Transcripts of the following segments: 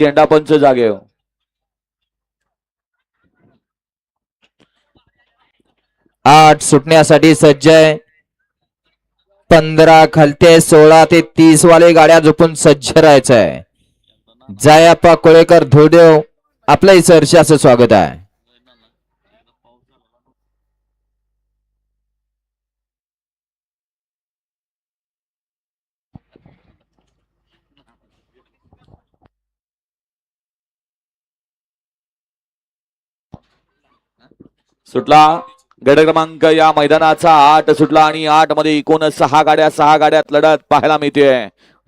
झेंडा पंच जागे हो. आठ सुटण्यासाठी सज्ज आहे. 15 खालते 16 ते 30 वाले गाड्या झोपून सज्ज राहायचं आहे. जायप्पा कोळेकर धोदेव आपलं सहर्षाचं स्वागत आहे. सुटला गट क्रमांक या मैदानाचा 8 सुटला आणि 8 मध्ये एकूण 6 गाड्यात लढत पाहायला मिळते.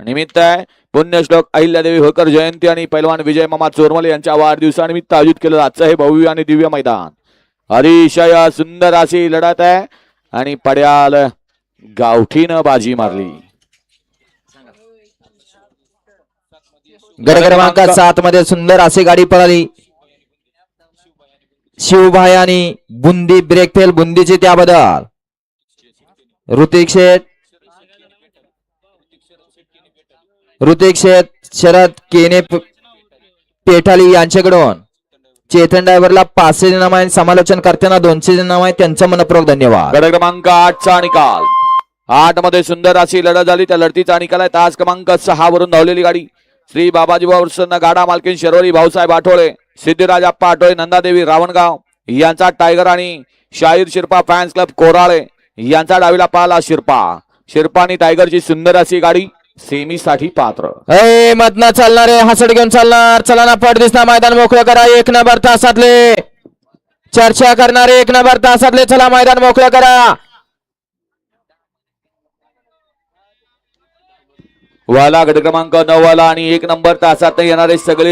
निमित्त आहे पुण्यश्लोक अहिल्यादेवी होळकर जयंती आणि पैलवान विजय मामा चोरमले यांच्या वाढदिवसानिमित्त आयोजित केलं आजचं हे भव्य आणि दिव्य मैदान. अतिशय सुंदर अशी लढत आहे आणि पड्याल गावठीनं बाजी मारली. गट क्रमांक 7 मध्ये सुंदर अशी गाडी पळाली. शिवभाई आणि बुंदी ब्रेक फेल बुंदीची त्याबद्दल ऋतिक शेठ शरद केने पेठाली यांच्याकडून चेतन ड्रायव्हरला 500 नाम आहे. समालोचन करताना 200 नाम आहे. त्यांचा मनपूर्वक धन्यवाद. गट क्रमांक 8 चा निकाल. 8 मध्ये सुंदर अशी लढत झाली. त्या लढतीचा निकाल आहे तास क्रमांक 6 वरून धावलेली गाडी श्री बाबाजी प्रसन्न गाडा मालकीन शर्वरी भाऊसाहेब आठवळे सिद्धिराज आप्पा आठवळे नंदादेवी रावणगाव यांचा टायगर आणि शाहीर शिरपा फॅन्स क्लब कोराळे यांचा डावीला पाला शिरपा टायगरची सुंदर अशी गाडी सेमी साठी पात्र. मधनं चालणारे हसड घेऊन चालणार. चला पट दिसणार. मैदान मोकळं करा. 1 नंबर तासातले चर्चा करणारे 1 नंबर तासातले चला मैदान मोकळं करा. वाला गट क्रमांक 9 वाला आणि 1 नंबर तासात येणारे सगळे